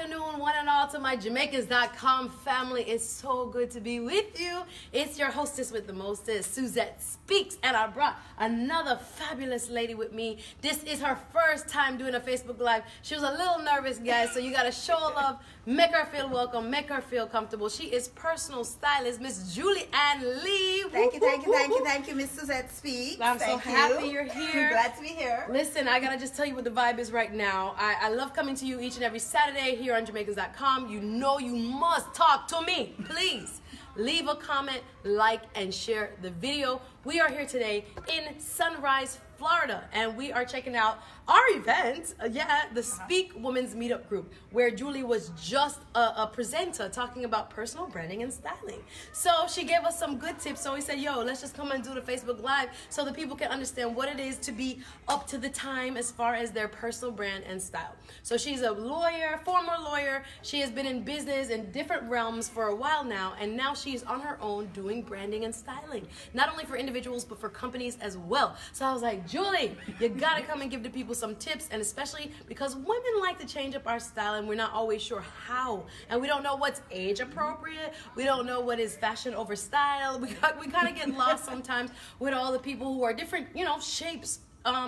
afternoon, one and all, to my Jamaicans.com family. It's so good to be with you. It's your hostess with the mostest, Suzette Speaks, and I brought another fabulous lady with me. This is her first time doing a Facebook Live. She was a little nervous, guys, so you got to show love, make her feel welcome, make her feel comfortable. She is personal stylist, Miss Juli-Anne Lee. Thank you, Miss Suzette Speaks. I'm so happy you're here. Glad to be here. Listen, I gotta just tell you what the vibe is right now. I love coming to you each and every Saturday here on Jamaicans.com. You know you must talk to me. Please leave a comment, like, and share the video. We are here today in Sunrise, Florida, and we are checking out our event, the Speak Women's Meetup Group, where Julie was just a presenter talking about personal branding and styling. So she gave us some good tips. So we said, yo, let's just come and do the Facebook Live so that people can understand what it is to be up to the time as far as their personal brand and style. So she's a lawyer, former lawyer. She has been in business in different realms for a while now, and now she's on her own doing branding and styling, not only for individuals, but for companies as well. So I was like, Julie, you gotta come and give the people some tips, and especially because women like to change up our style and we're not always sure how, and we don't know what's age appropriate, we don't know what is fashion over style. We kind of get lost sometimes with all the people who are different, you know, shapes,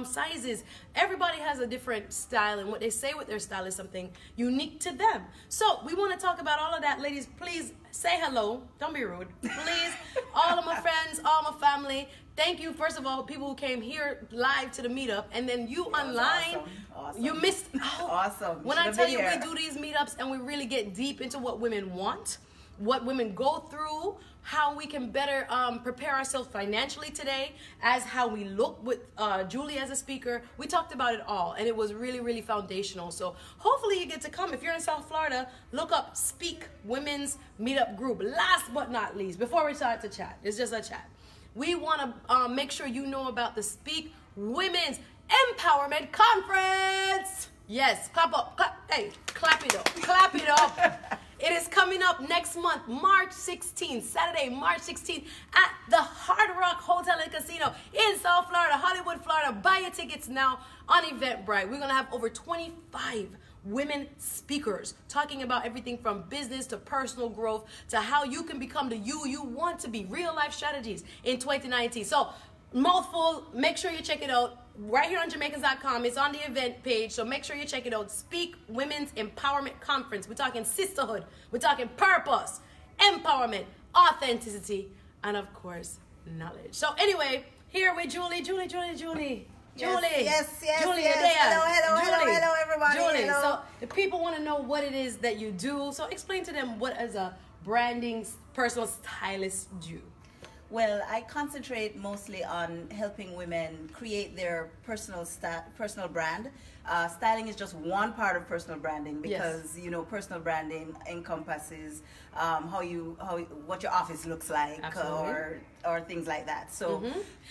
sizes. Everybody has a different style, and what they say with their style is something unique to them. So we want to talk about all of that. Ladies, please say hello. Don't be rude. Please, all of my friends, all my family, thank you, first of all, people who came here live to the meetup, and then you online. Awesome. You missed. Awesome. When I tell you we do these meetups and we really get deep into what women want, what women go through, how we can better prepare ourselves financially today, as how we look with Julie as a speaker. We talked about it all, and it was really, really foundational. So hopefully you get to come. If you're in South Florida, look up Speak Women's Meetup Group. Last but not least, before we start to chat, it's just a chat, we want to make sure you know about the Speak Women's Empowerment Conference. Yes, clap up, clap, hey, clap it up, clap it up. It is coming up next month, March 16th, Saturday, March 16th, at the Hard Rock Hotel and Casino in South Florida, Hollywood, Florida. Buy your tickets now on Eventbrite. We're going to have over 25 women speakers talking about everything from business to personal growth to how you can become the you want to be, real life strategies in 2019. So, mouthful, make sure you check it out right here on Jamaicans.com. It's on the event page, so make sure you check it out. Speak Women's Empowerment Conference. We're talking sisterhood, we're talking purpose, empowerment, authenticity, and of course, knowledge. So anyway, here with Julie. Julie. Yes. Julie, Hello, everybody. Julie, Hello. so the people want to know what it is that you do. So explain to them, what does a branding personal stylist do? Well, I concentrate mostly on helping women create their personal brand. Styling is just one part of personal branding, because you know, personal branding encompasses what your office looks like, or things like that. So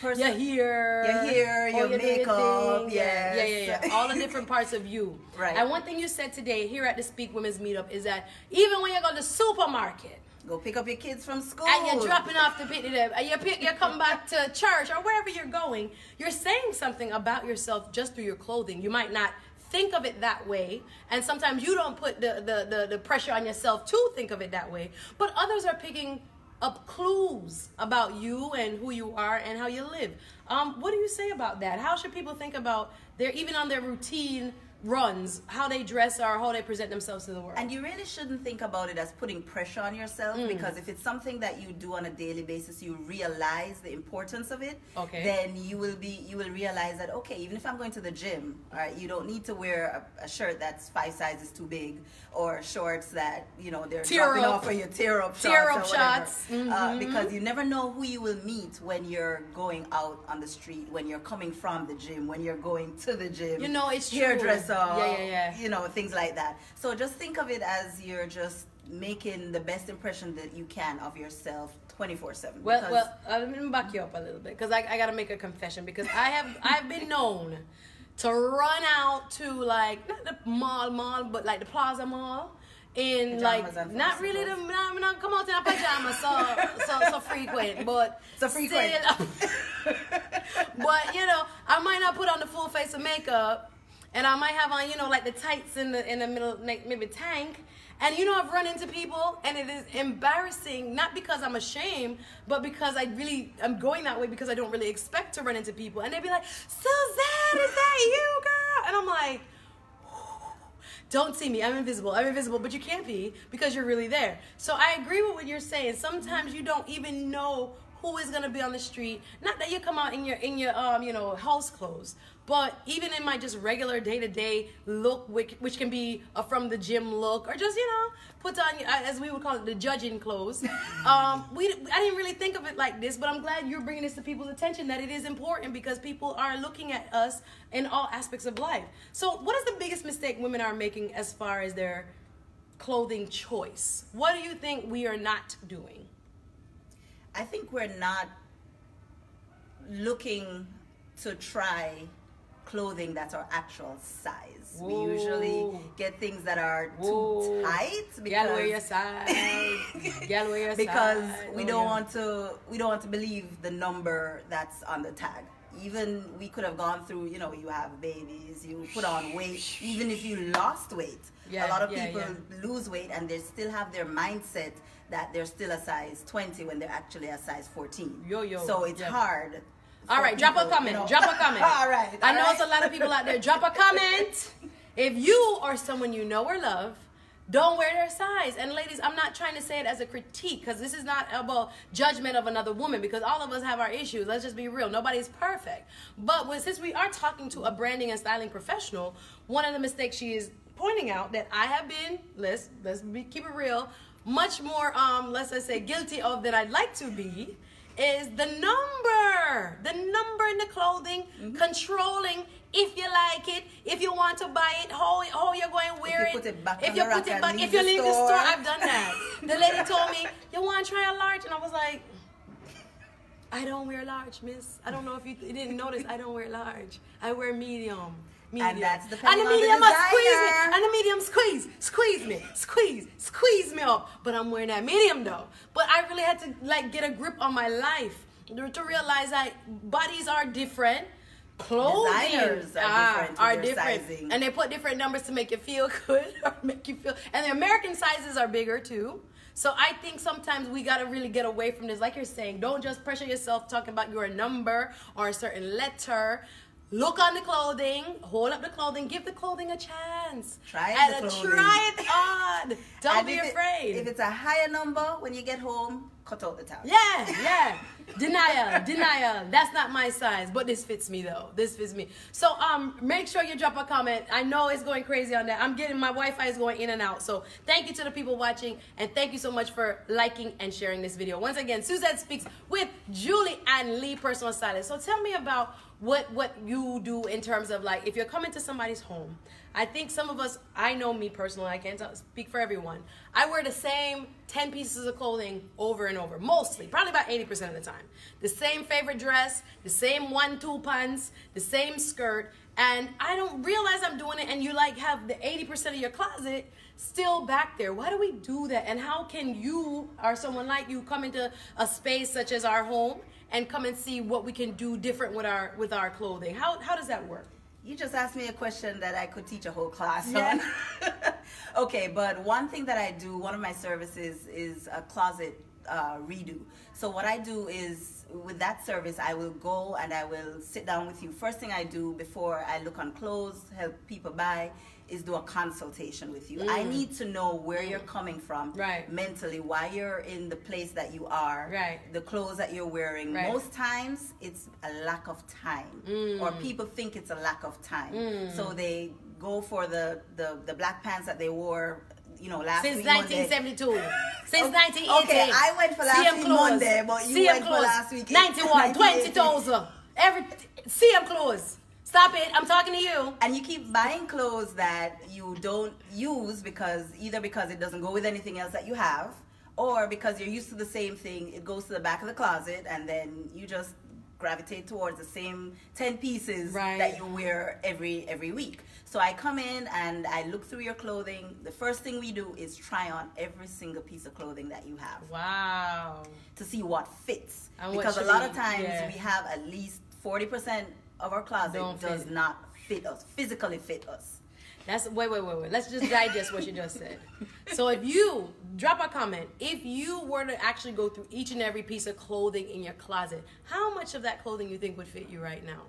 your hair, your makeup, yeah, all the different parts of you. Right. And one thing you said today here at the Speak Women's Meetup is that even when you go to the supermarket, go pick up your kids from school, and you're dropping off to pick them, and you come back to church or wherever you're going, you're saying something about yourself just through your clothing. You might not think of it that way, and sometimes you don't put the pressure on yourself to think of it that way, but others are picking up clues about you and who you are and how you live. What do you say about that? How should people think about even on their routine runs, how they dress or how they present themselves to the world? And you really shouldn't think about it as putting pressure on yourself, because if it's something that you do on a daily basis, you realize the importance of it. Okay. Then you will realize that, okay, even if I'm going to the gym, all right, you don't need to wear a shirt that's 5 sizes too big, or shorts that, you know, they're dropping off, or your tear up shots, because you never know who you will meet when you're going out on the street, when you're coming from the gym, when you're going to the gym. You know, it's true. Hairdresser, you know, things like that. So just think of it as you're just making the best impression that you can of yourself 24/7. Well, let me back you up a little bit, because I got to make a confession, because I've been known to run out to, like, not the mall, but like the Plaza Mall, in pajamas, like, not really the, not come out in a pajamas so frequent, but so frequent. Still, but you know, I might not put on the full face of makeup and I might have on, you know, like the tights in the middle, like maybe tank. And you know, I've run into people, and it is embarrassing, not because I'm ashamed, but because I'm going that way because I don't really expect to run into people. And they'd be like, Suzette, is that you, girl? And I'm like, don't see me, I'm invisible, but you can't be because you're really there. So I agree with what you're saying. Sometimes you don't even know who is gonna be on the street. Not that you come out in your you know, house clothes, but even in my just regular day-to-day look, which can be from the gym look, or just, you know, put on, as we would call it, the judging clothes. I didn't really think of it like this, but I'm glad you're bringing this to people's attention, that it is important because people are looking at us in all aspects of life. So what is the biggest mistake women are making as far as their clothing choice? What do you think we are not doing? I think we're not looking to try clothing that's our actual size. Whoa. We usually get things that are too tight because wear your size. Wear your because size. we don't want to believe the number that's on the tag. Even we could have gone through, you know, you have babies, you put on weight, even if you lost weight. A lot of people lose weight and they still have their mindset that they're still a size 20 when they're actually a size 14. So it's hard. All right, drop a comment. You know. Drop a comment. All right. I know it's a lot of people out there. Drop a comment. If you or someone you know or love don't wear their size. And ladies, I'm not trying to say it as a critique, because this is not about judgment of another woman, because all of us have our issues. Let's just be real. Nobody's perfect. But since we are talking to a branding and styling professional, one of the mistakes she is pointing out that I have been, keep it real, much more, let's just say, guilty of than I'd like to be, is the number in the clothing, controlling if you like it, if you want to buy it, how you're going to wear it. If you leave the store, I've done that. The lady told me, you want to try a large? And I was like, I don't wear large, miss. I don't know if you didn't notice, I don't wear large. I wear medium. And that's and the medium must squeeze me. And the medium squeeze me up. But I'm wearing that medium though. But I really had to like get a grip on my life to realize that bodies are different. Clothing designers are different, sizing. And they put different numbers to make you feel good or make you feel. And the American sizes are bigger too. So I think sometimes we got to really get away from this. Like you're saying, don't just pressure yourself talking about your number or a certain letter. Look on the clothing, hold up the clothing, give the clothing a chance. Try it on. Don't be afraid. If it's a higher number, when you get home, cut out the tag. Yeah. Denial. That's not my size, but this fits me though. This fits me. So make sure you drop a comment. I know it's going crazy on that. My Wi-Fi is going in and out. So thank you to the people watching, and thank you so much for liking and sharing this video. Once again, Suzette Speaks with Juli-Anne Lee, personal stylist. So tell me about what you do in terms of, like, if you're coming to somebody's home. I think some of us, I know me personally, I can't speak for everyone, I wear the same 10 pieces of clothing over and over, mostly, probably about 80% of the time. The same favorite dress, the same 1-2 pants, the same skirt, and I don't realize I'm doing it, and you like have the 80% of your closet still back there. Why do we do that? And how can you or someone like you come into a space such as our home and come and see what we can do different with our clothing? How does that work? You just asked me a question that I could teach a whole class on. Okay, but one thing that I do, one of my services is a closet redo. So what I do is, with that service, I will go and I will sit down with you. First thing I do before I look on clothes, help people buy, is do a consultation with you. I need to know where you're coming from mentally, why you're in the place that you are, the clothes that you're wearing. Most times it's a lack of time, or people think it's a lack of time. So they go for the black pants that they wore, you know, last since week 1972. Since 1980. Okay, I went for last week Monday, but you went for last week 91, 20,000. CM clothes. Stop it, I'm talking to you. And you keep buying clothes that you don't use either because it doesn't go with anything else that you have, or because you're used to the same thing, it goes to the back of the closet, and then you just gravitate towards the same 10 pieces that you wear every week. So I come in and I look through your clothing. The first thing we do is try on every single piece of clothing that you have. Wow. To see what fits. Because a lot of times we have at least 40% of our closet does not fit us, physically fit us. That's wait. Let's just digest what you just said. So if you drop a comment, if you were to actually go through each and every piece of clothing in your closet, how much of that clothing you think would fit you right now?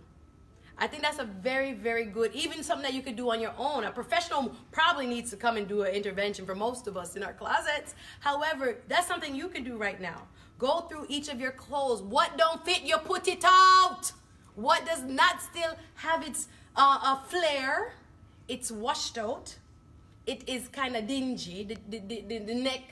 I think that's a very, very good, even something that you could do on your own. A professional probably needs to come and do an intervention for most of us in our closets. However, that's something you could do right now. Go through each of your clothes. What don't fit, you put it out. What does not still have its flair? It's washed out. It is kind of dingy. The neck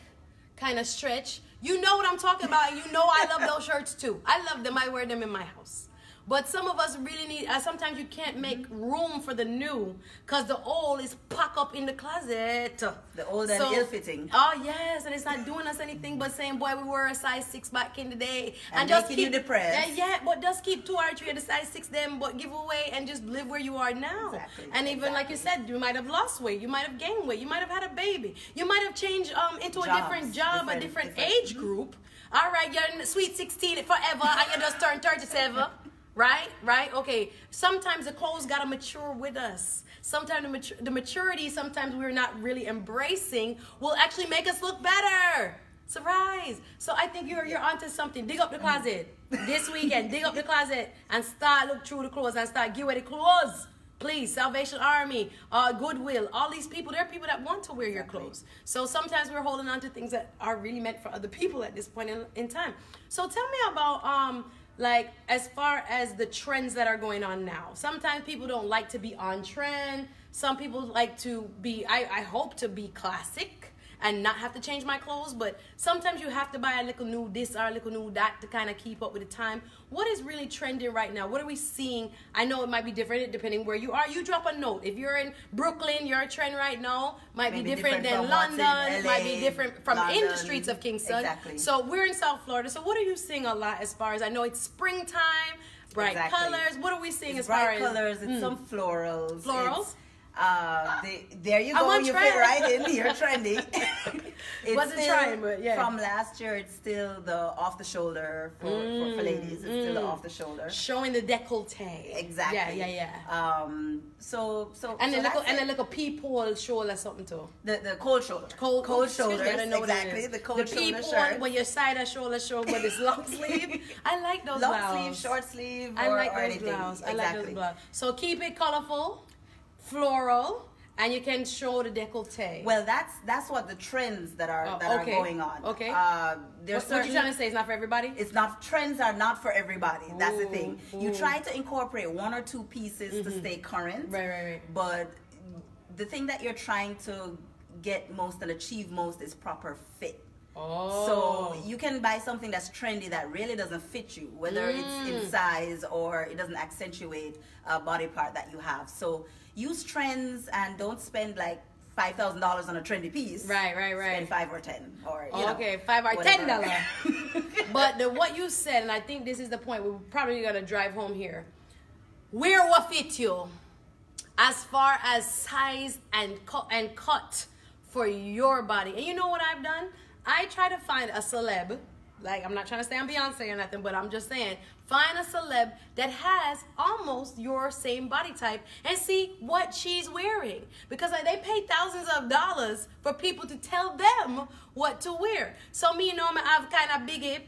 kind of stretch. You know what I'm talking about. You know I love those shirts too. I love them. I wear them in my house. But some of us really need, sometimes you can't make room for the new because the old is packed up in the closet. The old and ill-fitting. Oh, yes. And it's not doing us anything but saying, boy, we were a size 6 back in the day. And just keep you depressed. Yeah, but just keep 2 or 3 of the size 6 them, but give away and just live where you are now. Exactly. And even like you said, you might have lost weight. You might have gained weight. You might have had a baby. You might have changed into a different job, a different age group. All right, you're in the sweet 16 forever and you just turned 37. Right? Okay. Sometimes the clothes got to mature with us. Sometimes the maturity, sometimes we're not really embracing, will actually make us look better. Surprise. So I think you're onto something. Dig up the closet this weekend. Dig up the closet and start look through the clothes and start give away the clothes. Please, Salvation Army, Goodwill, all these people, there are people that want to wear your clothes. So sometimes we're holding on to things that are really meant for other people at this point in time. So tell me about like as far as the trends that are going on now. Sometimes people don't like to be on trend. Some people like to be, I hope to be classic and not have to change my clothes, but sometimes you have to buy a little new this or a little new that to kind of keep up with the time. What is really trending right now? What are we seeing? I know it might be different depending where you are. You drop a note. If you're in Brooklyn, your trend right now might be different than London, might be different from in the streets of Kingston. Exactly. So we're in South Florida. So what are you seeing a lot as far as, I know it's springtime, bright colors. What are we seeing as far as? Bright colors, it's some florals. Florals? There you go. You fit right in. You're trendy. Wasn't trying, but yeah. From last year, it's still the off the shoulder for ladies. It's still the off the shoulder, showing the décolleté. Exactly. Yeah. So and the little peephole shoulder something too. The cold shoulder. Cold shoulder. Exactly. The cold shoulder shirt. When your side of shoulder show with this long sleeve. I like those long blouses. Sleeve, short sleeve. I like those anything. blouses. Exactly. I like those blouses. So keep it colorful, floral, and you can show the décolleté. Well, that's what the trends that are going on. Okay. What you trying to say? It's not for everybody. It's not. Trends are not for everybody. That's the thing. You try to incorporate 1 or 2 pieces to stay current. Right. But the thing that you're trying to get most and achieve most is proper fit. So you can buy something that's trendy that really doesn't fit you, whether it's in size or it doesn't accentuate a body part that you have. So use trends and don't spend like $5,000 on a trendy piece. Right. Spend 5 or 10 or $5 or $10. But what you said, and I think this is the point we're probably gonna drive home here. Wear what fit you, as far as size and cut for your body. And you know what I've done? I try to find a celeb, like I'm not trying to say I'm Beyonce or nothing, but I'm just saying, find a celeb that has almost your same body type and see what she's wearing. Because they pay thousands of dollars for people to tell them what to wear. So me, I have kind of big hip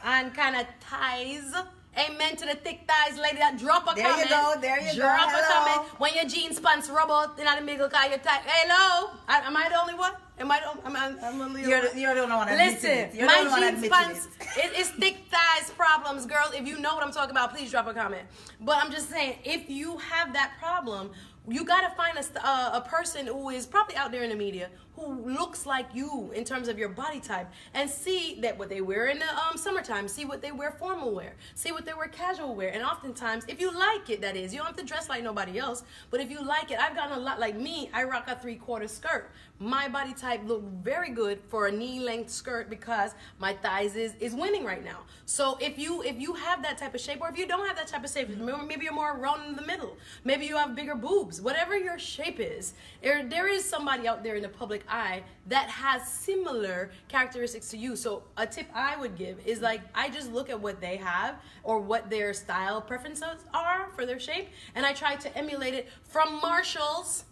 and kind of thighs. Amen to the thick thighs, lady. That drop a comment. There you go. Drop a comment. When your jeans pants rub out in the middle, cause you're tight. Hello. Am I the only one? Am I the only one? You're the only one. Listen, my jeans pants, it's thick thighs problems, girl. If you know what I'm talking about, please drop a comment. But I'm just saying, if you have that problem, you gotta find a person who is probably out there in the media who looks like you in terms of your body type, and see that what they wear in the summertime, see what they wear formal wear, see what they wear casual wear. And oftentimes, if you like it, that is, you don't have to dress like nobody else, but if you like it, I've gotten a lot, like me, I rock a 3/4 skirt. My body type look very good for a knee-length skirt because my thighs is winning right now. So if you have that type of shape, or if you don't have that type of shape, maybe you're more round in the middle, maybe you have bigger boobs, boobs, whatever your shape is, there is somebody out there in the public eye that has similar characteristics to you. So a tip I would give is like, I just look at what they have or what their style preferences are for their shape, and I try to emulate it from Marshall's,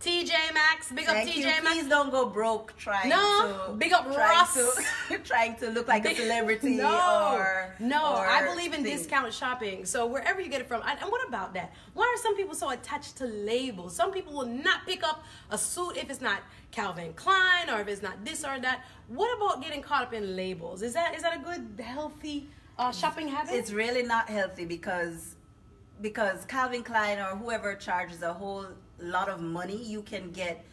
TJ Maxx, big up TJ Maxx. Please don't go broke trying big up Ross. trying to look like a celebrity. I or believe in discount shopping. So wherever you get it from. And what about that? Why are some people so attached to labels? Some people will not pick up a suit if it's not Calvin Klein or if it's not this or that. What about getting caught up in labels? Is that a good, healthy shopping habit? It's really not healthy because Calvin Klein or whoever charges a whole lot of money, you can get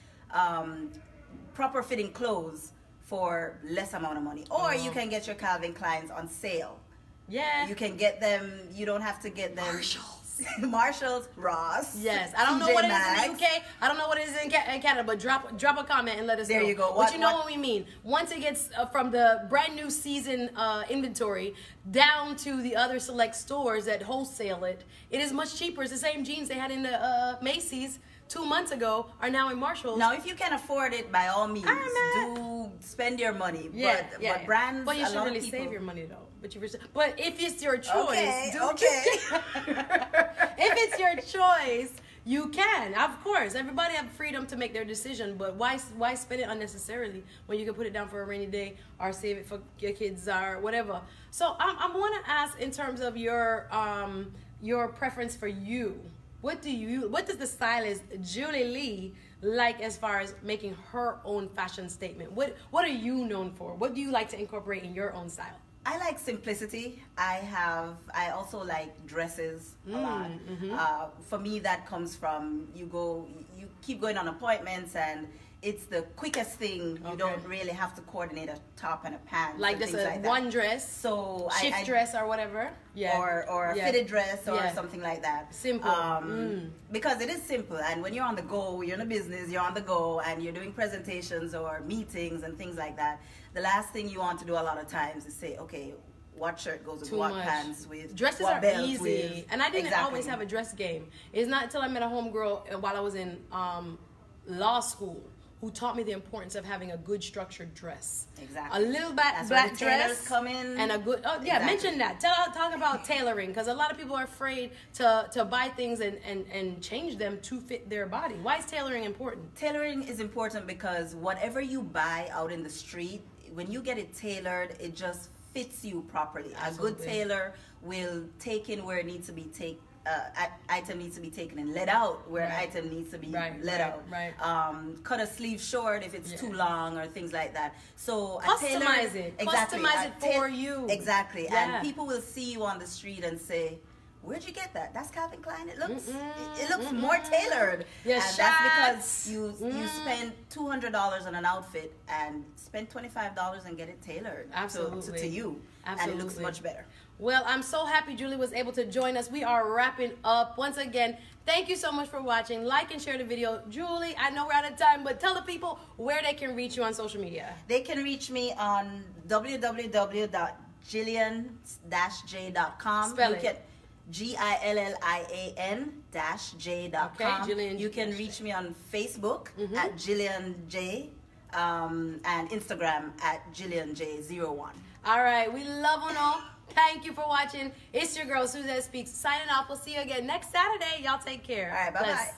proper fitting clothes for less amount of money, or you can get your Calvin Kleins on sale. Yeah, you can get them. You don't have to get them. Marshalls, Ross. Yes, I don't know what it is in the UK. I don't know what it is in Canada, but drop a comment and let us know. There you go. But you know what we mean. Once it gets from the brand new season inventory down to the other select stores that wholesale it, it is much cheaper. It's the same jeans they had in the Macy's 2 months ago are now in Marshall's. Now, if you can afford it, by all means, do spend your money. But brands, but you should really save your money though. But if it's your choice, if it's your choice, you can. Of course, everybody have freedom to make their decision. But why spend it unnecessarily when you can put it down for a rainy day or save it for your kids or whatever? So I want to ask in terms of your preference for you. What does the stylist Juli Lee like as far as making her own fashion statement? What are you known for? What do you like to incorporate in your own style? I like simplicity. I also like dresses a lot. Mm-hmm. For me, that comes from you keep going on appointments and it's the quickest thing. You don't really have to coordinate a top and a pants. Like just one dress, so shift dress or whatever. Yeah. Or a fitted dress or something like that. Simple. Because it is simple. And when you're on the go, you're in a business, you're on the go and you're doing presentations or meetings and things like that, the last thing you want to do a lot of times is say, okay, what shirt goes with what pants with dresses what are belt easy with. And I didn't always have a dress game. It's not until I met a homegirl while I was in law school who taught me the importance of having a good structured dress. Exactly. A little black dress come in. And a good mention that. Talk about tailoring, because a lot of people are afraid to buy things and change them to fit their body. Why is tailoring important? Tailoring is important because whatever you buy out in the street, when you get it tailored, it just fits you properly. Absolutely. A good tailor will take in where it needs to be taken. Item needs to be taken and let out where item needs to be let out. Right. Cut a sleeve short if it's too long or things like that. So customize it. Exactly. Customize it for you. Exactly. Yeah. And people will see you on the street and say, "Where'd you get that? That's Calvin Klein. It looks more tailored." Yes, and that's because you spend $200 on an outfit and spend $25 and get it tailored to you. Absolutely. And it looks much better. Well, I'm so happy Julie was able to join us. We are wrapping up. Once again, thank you so much for watching. Like and share the video. Julie, I know we're out of time, but tell the people where they can reach you on social media. They can reach me on www.Juli-Anne-J.com. Spell it. GILLIAN-J.com. Okay, Juli-Anne. You can reach me on Facebook at Juli-Anne J, and Instagram at Juli-Anne-J01. All right, we love you all. Thank you for watching. It's your girl, Suzette Speaks, signing off. We'll see you again next Saturday. Y'all take care. All right, bye-bye.